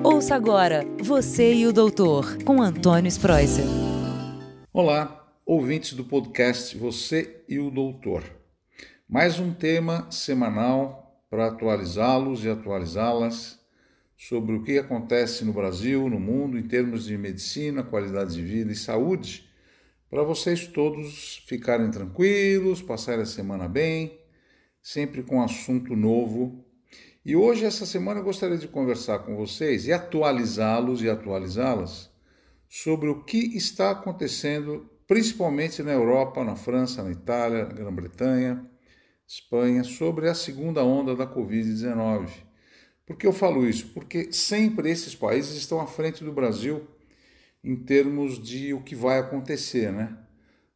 Ouça agora Você e o Doutor, com Antônio Spreuser. Olá, ouvintes do podcast Você e o Doutor. Mais um tema semanal para atualizá-los e atualizá-las sobre o que acontece no Brasil, no mundo, em termos de medicina, qualidade de vida e saúde, para vocês todos ficarem tranquilos, passarem a semana bem, sempre com assunto novo. E hoje, essa semana, eu gostaria de conversar com vocês e atualizá-los e atualizá-las sobre o que está acontecendo, principalmente na Europa, na França, na Itália, na Grã-Bretanha, Espanha, sobre a segunda onda da Covid-19. Por que eu falo isso? Porque sempre esses países estão à frente do Brasil em termos de o que vai acontecer, né?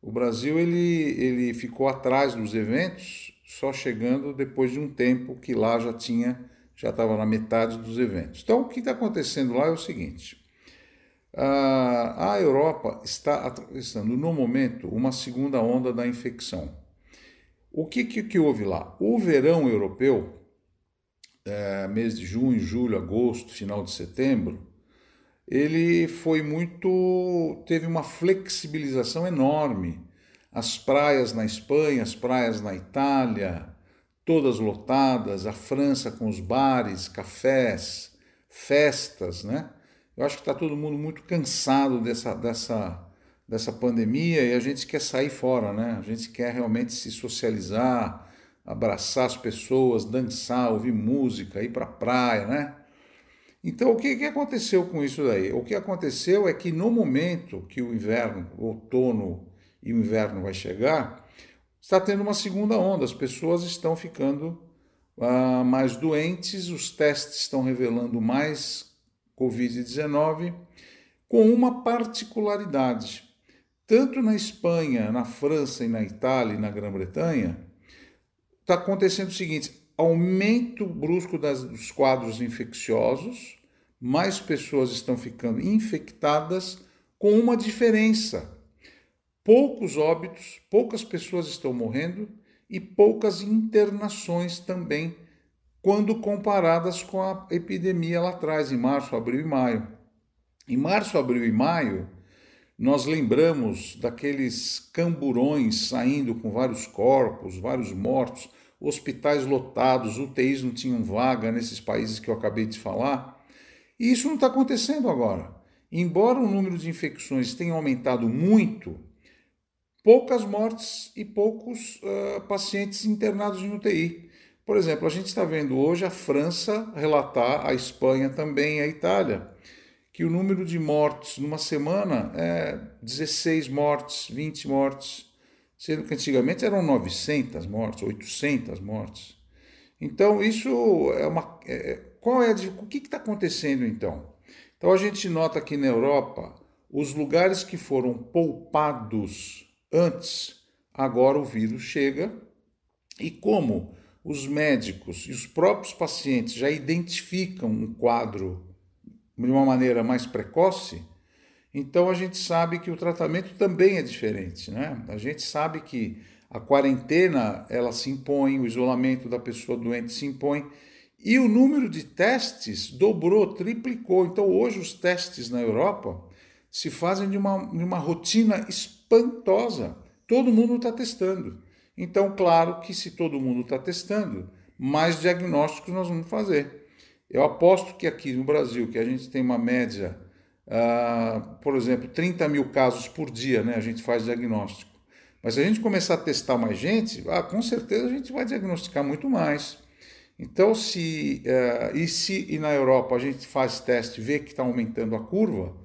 O Brasil ele ficou atrás dos eventos, só chegando depois de um tempo que lá já estava na metade dos eventos. Então, o que está acontecendo lá é o seguinte: a Europa está atravessando no momento uma segunda onda da infecção. O que houve lá? O verão europeu, mês de junho, julho, agosto, final de setembro, ele teve uma flexibilização enorme. As praias na Espanha, as praias na Itália, todas lotadas, a França com os bares, cafés, festas, né? Eu acho que está todo mundo muito cansado dessa pandemia e a gente quer sair fora, né? A gente quer realmente se socializar, abraçar as pessoas, dançar, ouvir música, ir para a praia, né? Então, o que aconteceu com isso daí? O que aconteceu é que no momento que o inverno, o outono e o inverno vai chegar, está tendo uma segunda onda. As pessoas estão ficando mais doentes, os testes estão revelando mais Covid-19, com uma particularidade. Tanto na Espanha, na França e na Itália e na Grã-Bretanha, está acontecendo o seguinte: aumento brusco dos quadros infecciosos, mais pessoas estão ficando infectadas, com uma diferença: poucos óbitos, poucas pessoas estão morrendo e poucas internações também, quando comparadas com a epidemia lá atrás, em março, abril e maio. Em março, abril e maio, nós lembramos daqueles camburões saindo com vários corpos, vários mortos, hospitais lotados, UTIs não tinham vaga nesses países que eu acabei de falar. E isso não está acontecendo agora. Embora o número de infecções tenha aumentado muito, poucas mortes e poucos pacientes internados em UTI. Por exemplo, a gente está vendo hoje a França relatar, a Espanha também, a Itália, que o número de mortes numa semana é 16 mortes, 20 mortes, sendo que antigamente eram 900 mortes, 800 mortes. Então, isso é o que está acontecendo então? Então, a gente nota que na Europa, os lugares que foram poupados antes, agora o vírus chega, e como os médicos e os próprios pacientes já identificam um quadro de uma maneira mais precoce, então a gente sabe que o tratamento também é diferente, né? A gente sabe que a quarentena, ela se impõe, o isolamento da pessoa doente se impõe, e o número de testes dobrou, triplicou. Então hoje os testes na Europa se fazem de uma rotina espantosa. Todo mundo está testando. Então, claro que se todo mundo está testando, mais diagnósticos nós vamos fazer. Eu aposto que aqui no Brasil, que a gente tem uma média, por exemplo, 30 mil casos por dia, né, a gente faz diagnóstico. Mas se a gente começar a testar mais gente, com certeza a gente vai diagnosticar muito mais. Então, se na Europa a gente faz teste e vê que está aumentando a curva,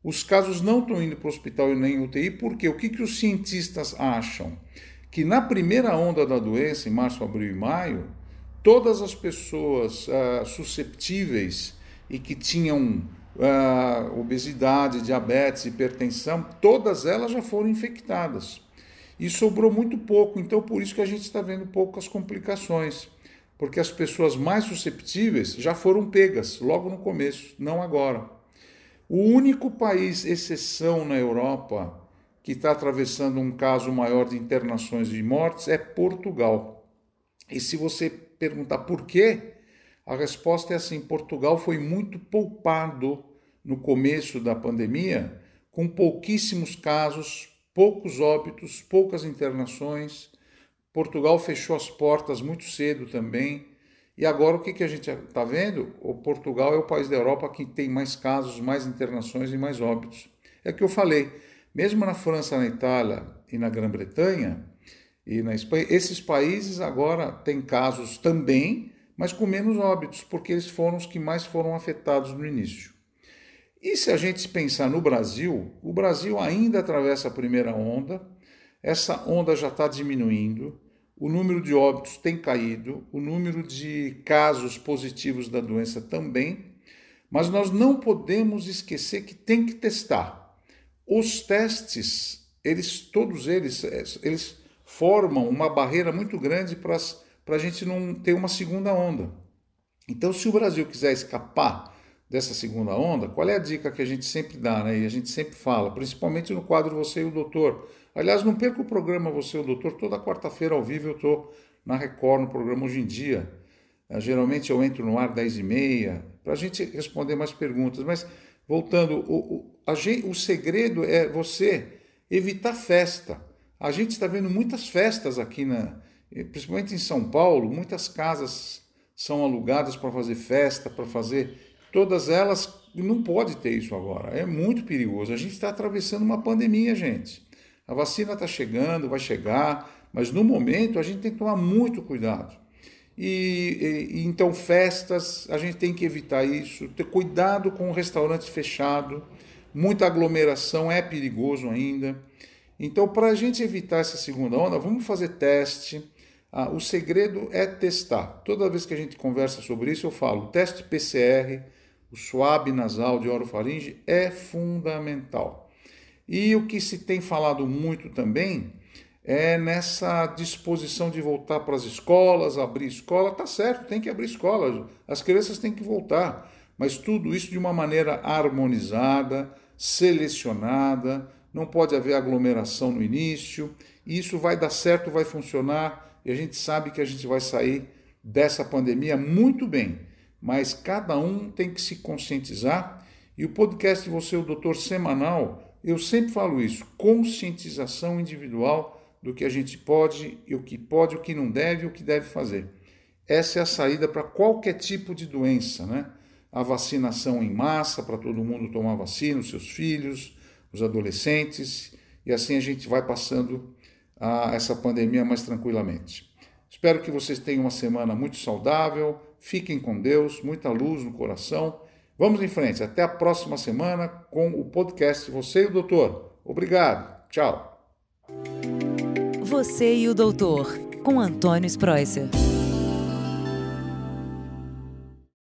os casos não estão indo para o hospital e nem UTI, porque o que os cientistas acham? Que na primeira onda da doença, em março, abril e maio, todas as pessoas susceptíveis e que tinham obesidade, diabetes, hipertensão, todas elas já foram infectadas. E sobrou muito pouco, então por isso que a gente está vendo poucas complicações, porque as pessoas mais susceptíveis já foram pegas logo no começo, não agora. O único país exceção na Europa que está atravessando um caso maior de internações e mortes é Portugal. E se você perguntar por quê, A resposta é assim: Portugal foi muito poupado no começo da pandemia, com pouquíssimos casos, poucos óbitos, poucas internações. Portugal fechou as portas muito cedo também. E agora o que a gente está vendo? O Portugal é o país da Europa que tem mais casos, mais internações e mais óbitos. É o que eu falei. Mesmo na França, na Itália e na Grã-Bretanha e na Espanha, esses países agora têm casos também, mas com menos óbitos, porque eles foram os que mais foram afetados no início. E se a gente pensar no Brasil, o Brasil ainda atravessa a primeira onda, essa onda já está diminuindo, o número de óbitos tem caído, o número de casos positivos da doença também, mas nós não podemos esquecer que tem que testar. Os testes, todos eles formam uma barreira muito grande para a gente não ter uma segunda onda. Então, se o Brasil quiser escapar dessa segunda onda, qual é a dica que a gente sempre dá, né? E a gente sempre fala, principalmente no quadro Você e o Doutor. Aliás, não perca o programa Você e o Doutor, toda quarta-feira ao vivo eu estou na Record, no programa Hoje em Dia. Geralmente eu entro no ar 10h30, para a gente responder mais perguntas. Mas, voltando, o segredo é você evitar festa. A gente está vendo muitas festas aqui, principalmente em São Paulo, muitas casas são alugadas para fazer festa, para fazer... Todas elas, não pode ter isso agora, é muito perigoso. A gente está atravessando uma pandemia, gente. A vacina está chegando, vai chegar, mas no momento a gente tem que tomar muito cuidado. Então festas, a gente tem que evitar isso, ter cuidado com o restaurante fechado, muita aglomeração é perigoso ainda. Então, para a gente evitar essa segunda onda, vamos fazer teste. O segredo é testar. Toda vez que a gente conversa sobre isso, eu falo, o teste PCR, o swab nasal de orofaringe é fundamental. E o que se tem falado muito também é nessa disposição de voltar para as escolas, abrir escola. Tá certo, tem que abrir escola, as crianças têm que voltar, mas tudo isso de uma maneira harmonizada, selecionada, não pode haver aglomeração no início, isso vai dar certo, vai funcionar, e a gente sabe que a gente vai sair dessa pandemia muito bem. Mas cada um tem que se conscientizar, e o podcast Você, o Doutor semanal, eu sempre falo isso, conscientização individual do que a gente pode, e o que não deve e o que deve fazer. Essa é a saída para qualquer tipo de doença, né? A vacinação em massa, para todo mundo tomar vacina, os seus filhos, os adolescentes, e assim a gente vai passando essa pandemia mais tranquilamente. Espero que vocês tenham uma semana muito saudável, fiquem com Deus, muita luz no coração. Vamos em frente, até a próxima semana com o podcast Você e o Doutor. Obrigado, tchau. Você e o Doutor, com Antônio Spreuser.